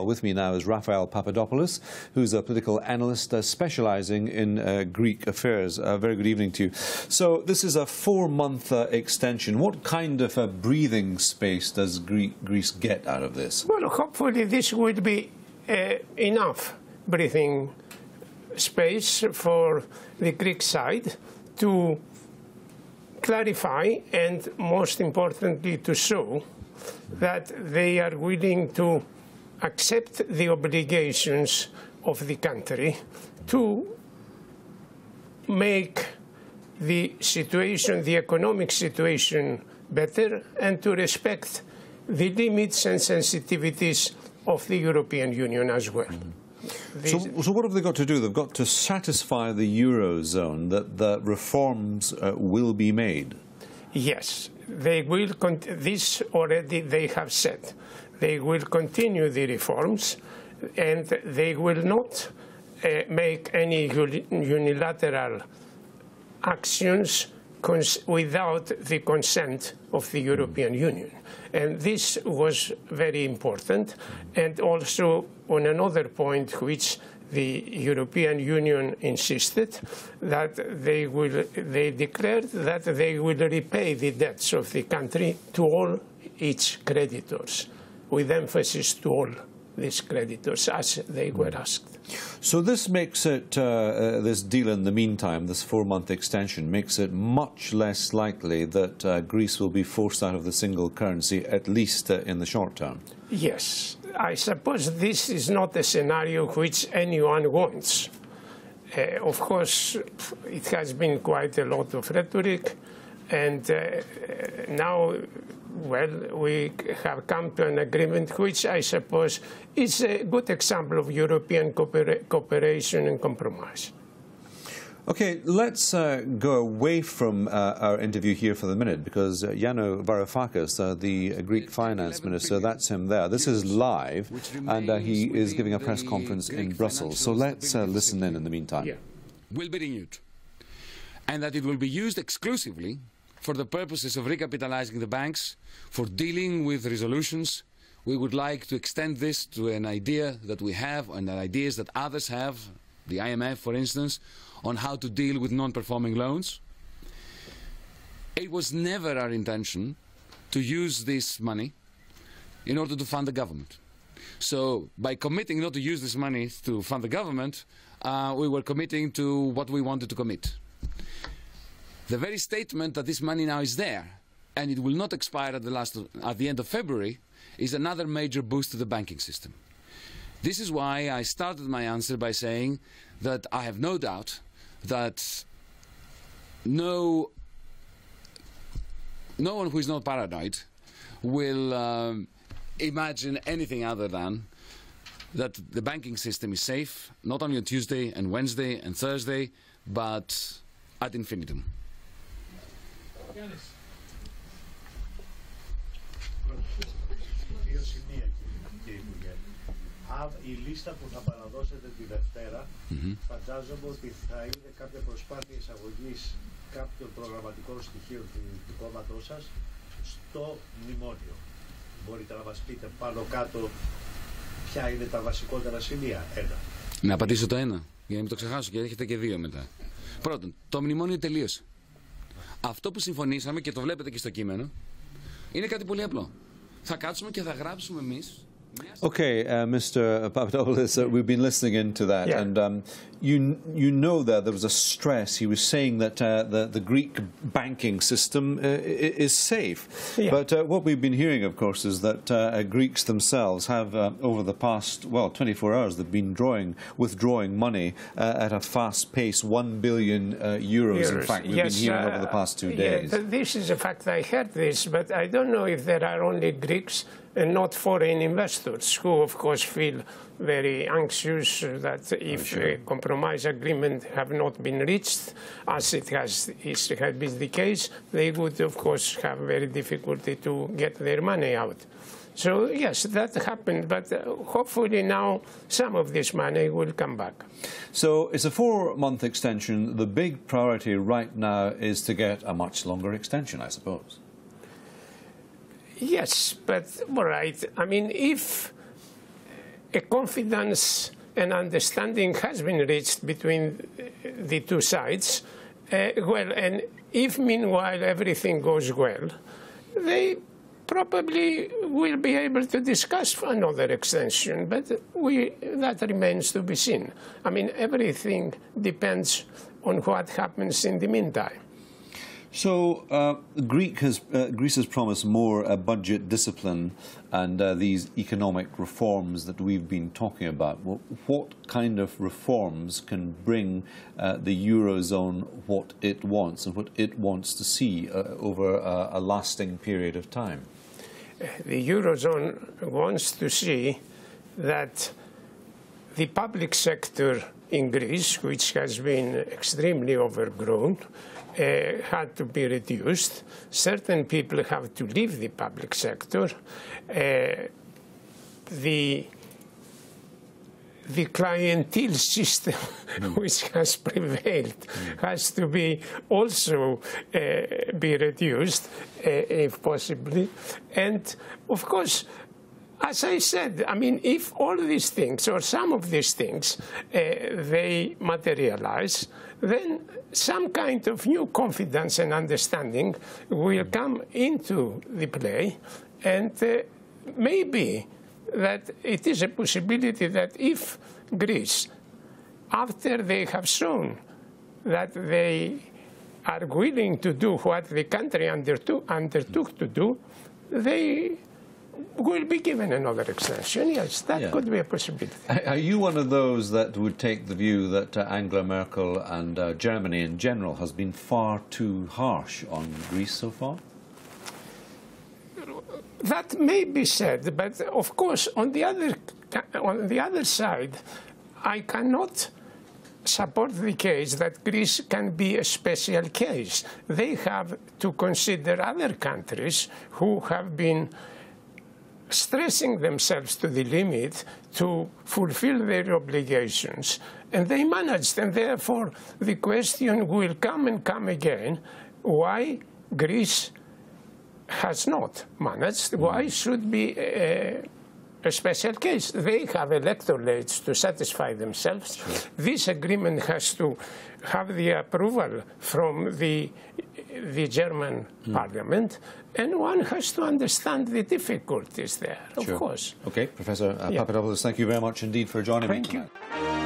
With me now is Raphael Papadopoulos, who's a political analyst specializing in Greek affairs. Very good evening to you. So this is a 4-month extension. What kind of a breathing space does Greece get out of this? Well, hopefully this will be enough breathing space for the Greek side to clarify and, most importantly, to show that they are willing to accept the obligations of the country to make the situation, the economic situation, better and to respect the limits and sensitivities of the European Union as well. So what have they got to do? They've got to satisfy the Eurozone that the reforms will be made. Yes, they will. This already they have said. They will continue the reforms, and they will not make any unilateral actions without the consent of the European Union. And this was very important. And also on another point which the European Union insisted, that they declared that they will repay the debts of the country to all its creditors, with emphasis to all these creditors, as they were asked. So this makes it, this deal in the meantime, this 4-month extension, makes it much less likely that Greece will be forced out of the single currency, at least in the short term. Yes. I suppose this is not a scenario which anyone wants. Of course, it has been quite a lot of rhetoric, and now, well, we have come to an agreement which I suppose is a good example of European cooperation and compromise. Okay, let's go away from our interview here for the minute, because Yanis Varoufakis, the Greek finance minister, that's him there. This is live, and he is giving a press conference in Brussels. So let's listen in the meantime. Yeah. Will be renewed, and that it will be used exclusively for the purposes of recapitalizing the banks, for dealing with resolutions. We would like to extend this to an idea that we have and ideas that others have, the IMF, for instance, on how to deal with non-performing loans. It was never our intention to use this money in order to fund the government. So by committing not to use this money to fund the government, we were committing to what we wanted to commit. The very statement that this money now is there and it will not expire at the end of February is another major boost to the banking system. This is why I started my answer by saying that I have no doubt that no one who is not paranoid will imagine anything other than that the banking system is safe, not only on Tuesday and Wednesday and Thursday, but ad infinitum. Η λίστα που θα παραδώσετε τη Δευτέρα, φαντάζομαι ότι θα είναι κάποια προσπάθεια εισαγωγής κάποιων προγραμματικών στοιχείων του κόμματός σας στο μνημόνιο. Μπορείτε να μας πείτε πάνω κάτω ποια είναι τα βασικότερα σημεία? Ένα. Να απαντήσω το ένα, για να μην το ξεχάσω, και έχετε και δύο μετά. Πρώτον, το μνημόνιο τελείωσε. Αυτό που συμφωνήσαμε, και το βλέπετε και στο κείμενο, είναι κάτι πολύ απλό. Θα κάτσουμε και θα γράψουμε εμείς. Okay, Mr. Papadopoulos, we've been listening into that, yeah. And you know that there was a stress. He was saying that the Greek banking system is safe. Yeah. But what we've been hearing, of course, is that Greeks themselves have, over the past, well, 24 hours, they've been withdrawing money at a fast pace, 1 billion euros, in fact, we've been hearing over the past 2 days. Yeah, this is a fact. I heard this, but I don't know if there are only Greeks and not foreign investors who, of course, feel very anxious that if a compromise agreement have not been reached, as it has been the case, they would, of course, have very difficulty to get their money out. So, yes, that happened, but hopefully now some of this money will come back. So it's a 4-month extension. The big priority right now is to get a much longer extension, I suppose. Yes, but all right. I mean, if a confidence and understanding has been reached between the two sides. Well, and if meanwhile everything goes well, they probably will be able to discuss another extension, but that remains to be seen. I mean, everything depends on what happens in the meantime. So Greece has promised more budget discipline and these economic reforms that we've been talking about. What kind of reforms can bring the Eurozone what it wants and what it wants to see over a lasting period of time? The Eurozone wants to see that the public sector in Greece, which has been extremely overgrown, had to be reduced. Certain people have to leave the public sector. The clientele system which has prevailed has to be also be reduced, if possibly. And of course, as I said, I mean, if all these things, or some of these things, they materialize, then some kind of new confidence and understanding will come into the play, and maybe that it is a possibility that if Greece, after they have shown that they are willing to do what the country undertook to do, they will be given another extension. Yes, that could be a possibility. Are you one of those that would take the view that Angela Merkel and Germany in general has been far too harsh on Greece so far? That may be said, but of course, on the other side, I cannot support the case that Greece can be a special case. They have to consider other countries who have been stressing themselves to the limit to fulfill their obligations, and they managed, and therefore the question will come and come again, why Greece has not managed, why should be a special case? They have electorates to satisfy themselves. Sure. This agreement has to have the approval from the German parliament, and one has to understand the difficulties there, of course. Okay, Professor Papadopoulos, thank you very much indeed for joining me tonight. Thank you.